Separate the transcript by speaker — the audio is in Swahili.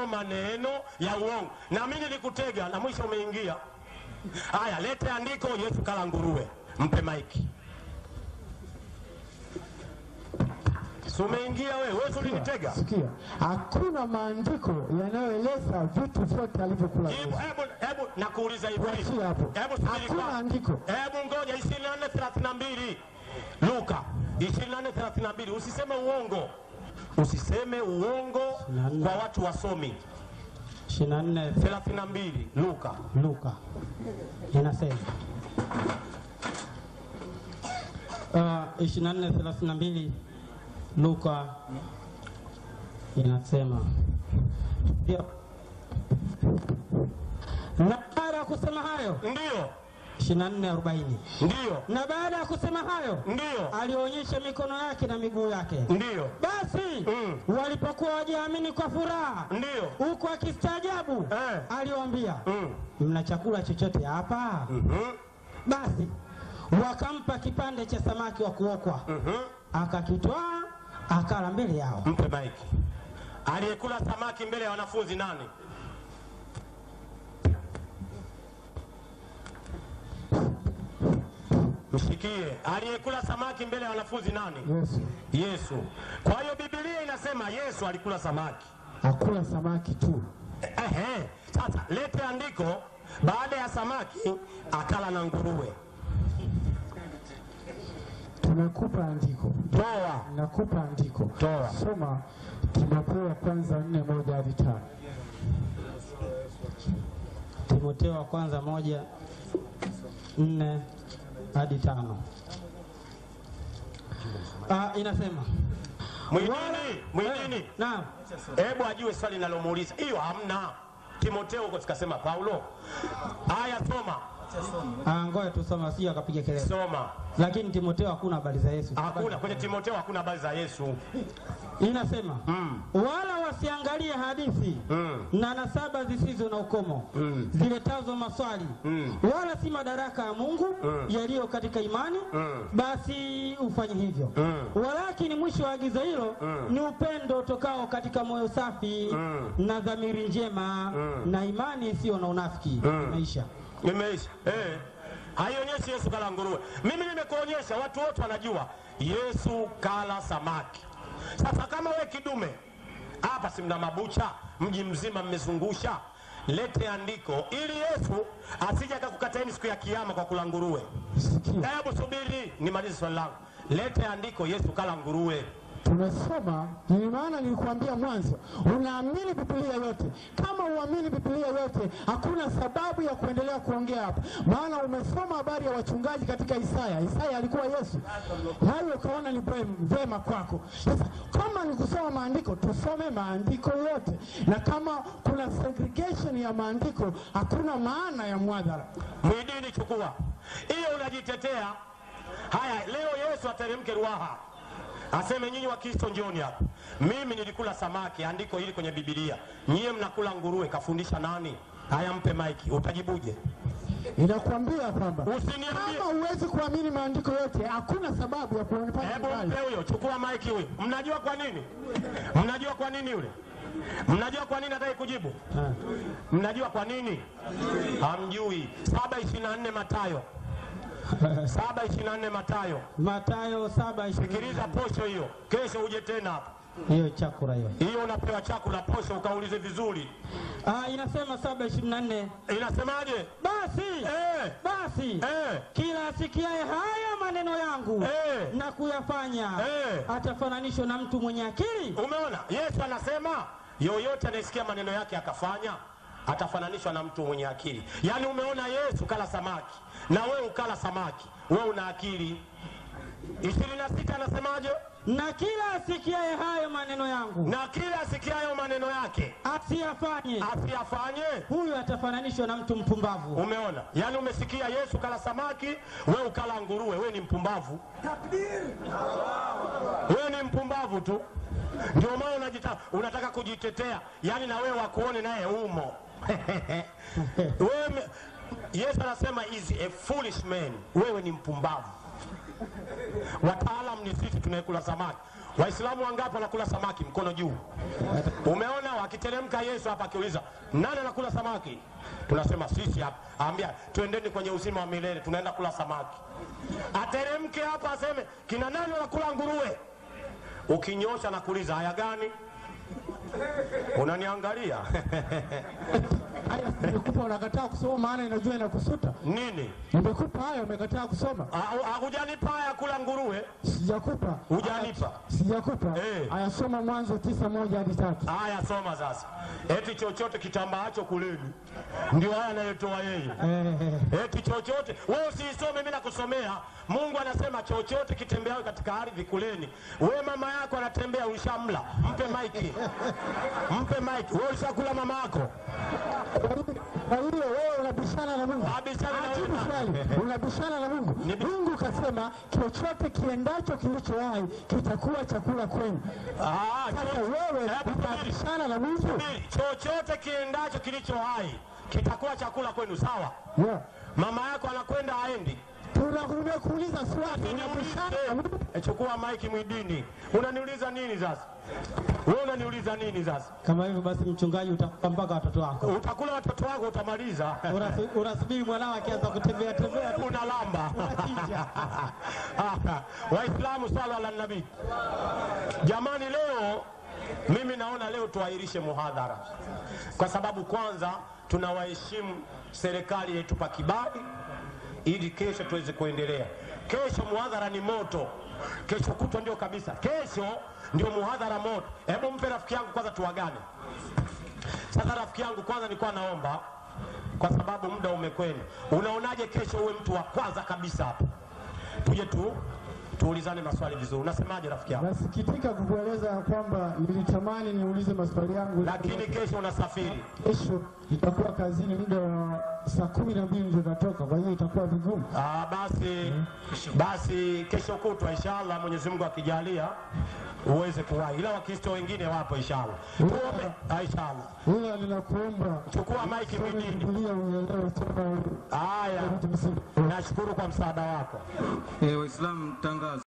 Speaker 1: maneno ya uongo. Na mimi nilikutega na mwisho umeingia. Haya, lete andiko Yesu kala nguruwe. Mpe maiki. Umeingia wewe ulinitega.
Speaker 2: Sikia. Hakuna maandiko yanayoeleza vitu vyote alivyokula.
Speaker 1: Hebu nakuuliza hivi. Hebu
Speaker 2: hakuna andiko.
Speaker 1: Hebu ngoja 24:32. Luka 24:32. Usiseme uongo. Usiseme uongo kwa watu wasomi.
Speaker 3: 24:32
Speaker 1: Luka.
Speaker 3: Inasema 24:32 Luka inasema na baada ya kusema hayo
Speaker 1: ndio
Speaker 3: 24:40
Speaker 1: ndio
Speaker 3: na baada ya kusema hayo
Speaker 1: ndio
Speaker 3: alionyesha mikono yake na miguu yake.
Speaker 1: Ndio
Speaker 3: basi walipokuwa wajiamini kwa furaha
Speaker 1: ndio
Speaker 3: huko akistaajabu aliwaambia mna chakula chochote hapa? Basi wakampa kipande cha samaki wa kuokwa. Akakitoa akala mbele yao.
Speaker 1: Mpe maiki. Aliyekula samaki mbele ya wanafunzi nani? Msikie. Aliyekula samaki mbele ya wanafunzi nani? Yesu. Kwa hiyo Biblia inasema Yesu alikula samaki.
Speaker 2: Hakula samaki tu.
Speaker 1: Sasa lete andiko baada ya samaki akala na nguruwe.
Speaker 2: Tunakupa andiko.
Speaker 1: Toa.
Speaker 2: Nakupa andiko.
Speaker 1: Toa.
Speaker 2: Soma Timotheo wa kwanza 4:1-5.
Speaker 3: Timotheo wa kwanza 1:4-5. Inasema
Speaker 1: Mwidini.
Speaker 3: Naam.
Speaker 1: Hebu ajue swali nalomuuliza. Hiyo hamna. Timotheo huko tukasema Paulo. Haya soma.
Speaker 3: Ngoja tusome sio akapiga kelele.
Speaker 1: Soma.
Speaker 3: Lakini Timotheo hakuna habari za Yesu.
Speaker 1: Hakuna kwenye Timotheo hakuna habari za Yesu.
Speaker 3: Inasema wala wasiangalie hadithi na nasaba zisizo na ukomo ziletazo maswali wala si madaraka ya Mungu yaliyo katika imani, basi ufanye hivyo. Walakini mwisho wa agizo hilo ni upendo utokao katika moyo safi na dhamiri njema na imani isiyo na unafiki.
Speaker 1: Imeisha. Haionyeshi Yesu kala nguruwe. Mimi nimekuonyesha, watu wote wanajua Yesu kala samaki. Sasa kama we kidume hapa, si mna mabucha mji mzima mmezungusha, lete andiko ili Yesu asije akakukataeni siku ya kiyama kwa kula nguruwe. Hebu subiri nimalize swali langu. Lete andiko Yesu kala nguruwe.
Speaker 2: Tumesoma, ni maana nilikwambia mwanzo, unaamini Biblia yote. Kama uamini Biblia yote, hakuna sababu ya kuendelea kuongea hapa. Maana umesoma habari ya wachungaji katika Isaya. Isaya alikuwa Yesu. Hayo ukaona ni vema kwako. Sasa kama ni kusoma maandiko, tusome maandiko yote. Na kama kuna segregation ya maandiko, hakuna maana ya mwadhara.
Speaker 1: Mwidini chukua. Hiyo unajitetea. Haya, leo Yesu ateremke Ruaha. Aseme nyinyi wa Kristo njooni hapa. Mimi nilikula samaki, andiko hili kwenye Biblia. Nyie mnakula nguruwe, kafundisha nani? Haya, mpe maiki. Utajibuje?
Speaker 2: Ninakwambia kwamba
Speaker 1: usiniambie
Speaker 2: kama uwezi kuamini maandiko yote, hakuna sababu ya kuonekana.
Speaker 1: Hebu mpe huyo, chukua maiki huyo. Mnajua kwa nini? Mnajua kwa nini yule? Mnajua kwa nini hataki kujibu? Mnajua kwa nini? Hamjui. 7:24 Mathayo. 7:24
Speaker 3: Mathayo 7:24.
Speaker 1: Sikiliza posho hiyo. Kesho uje tena hapa.
Speaker 3: Hiyo chakula hiyo.
Speaker 1: Hiyo unapewa chakula posho ukaulize vizuri.
Speaker 3: Inasema 7:24.
Speaker 1: Inasemaje?
Speaker 3: Basi kila asikiaye haya maneno yangu na kuyafanya atafananishwa na mtu mwenye akili.
Speaker 1: Umeona? Yesu anasema yoyote anayesikia maneno yake akafanya atafananishwa na mtu mwenye akili. Yaani umeona Yesu kala samaki na wewe ukala samaki, wewe una akili. 26 anasemaje?
Speaker 3: Na kila asikiaye hayo maneno yangu,
Speaker 1: na kila asikiaye maneno yake
Speaker 3: asiyafanye,
Speaker 1: huyu
Speaker 3: atafananishwa na mtu mpumbavu.
Speaker 1: Umeona? Yaani umesikia Yesu kala samaki, wewe ukala nguruwe, wewe ni mpumbavu. Takbir! Wewe ni mpumbavu tu. Ndio maana unataka kujitetea. Yaani na wewe wakuone naye umo. Wewe Yesu anasema is a foolish man. Wewe ni mpumbavu. Wataalamu ni sisi tunayekula samaki. Waislamu wangapi wanakula samaki? Mkono juu. Umeona wakiteremka Yesu hapa akiuliza, nani anakula samaki? Tunasema sisi hapa. Aambia twendeni kwenye uzima wa milele, tunaenda kula samaki. Ateremke hapa aseme, kina nani wanakula nguruwe? Ukinyosha na kuuliza, haya gani? Unaniangalia.
Speaker 2: Haya nimekupa unakataa kusoma, maana inajua inakusuta.
Speaker 1: Nini?
Speaker 2: Nimekupa haya umekataa kusoma.
Speaker 1: Hujanipa haya kula nguruwe?
Speaker 2: Sijakupa.
Speaker 1: Hujanipa?
Speaker 2: Sijakupa. Haya soma Mwanzo 9:1 hadi 3.
Speaker 1: Haya soma sasa. Eti chochote kitambaacho kuleni. Ndio haya anayotoa yeye. Eti chochote. Wewe usisome, mimi nakusomea. Mungu anasema chochote kitembeao katika ardhi kuleni. Wewe mama yako anatembea ushamla. Mpe maiki. Mpe maiki. Wewe ushakula mama yako?
Speaker 2: Kwa hiyo wewe unabishana na Mungu. Unabishana na Mungu. Mungu kasema chochote kiendacho kilicho hai kitakuwa chakula kwenu. Sasa wewe unabishana na Mungu.
Speaker 1: Chochote kiendacho kilicho hai kitakuwa chakula kwenu, sawa? Mama yako anakwenda aendi?
Speaker 2: Tunakuuliza swali, unabishana.
Speaker 1: Chukua maiki Mwidini. Unaniuliza nini sasa? Wewe unaniuliza nini sasa?
Speaker 3: Kama hivyo basi mchungaji utakula mpaka watoto wako.
Speaker 1: Utakula watoto wako utamaliza.
Speaker 3: Unasubiri mwanao akianza kutembea
Speaker 1: unalamba. Waislamu swala ala nabii. Jamani, leo mimi naona leo tuahirishe muhadhara. Kwa sababu kwanza tunawaheshimu serikali yetupa kibali ili kesho tuweze kuendelea. Kesho muhadhara ni moto. Kesho kutwa ndio kabisa. Kesho ndio muhadhara moto. Hebu mpe rafiki yangu kwanza tuagane. Sasa rafiki yangu kwanza nilikuwa naomba, kwa sababu muda umekwenda, unaonaje kesho uwe mtu wa kwanza kabisa hapa? Tuje tuulizane maswali vizuri. Unasemaje rafiki yangu?
Speaker 2: Nasikitika kukueleza kwamba nilitamani niulize maswali yangu,
Speaker 1: lakini kesho unasafiri.
Speaker 2: Kesho nitakuwa kazini muda wa saa 12 ndio natoka, kwa hiyo itakuwa vigumu.
Speaker 1: Basi kesho kutwa inshallah, Mwenyezi Mungu akijalia uweze kuwahi. Ila Wakristo wengine wapo inshallah. Tuombe inshallah.
Speaker 2: Ila ninakuomba
Speaker 1: chukua maiki Mwidini. Haya. Nashukuru kwa msaada wako.
Speaker 4: Waislamu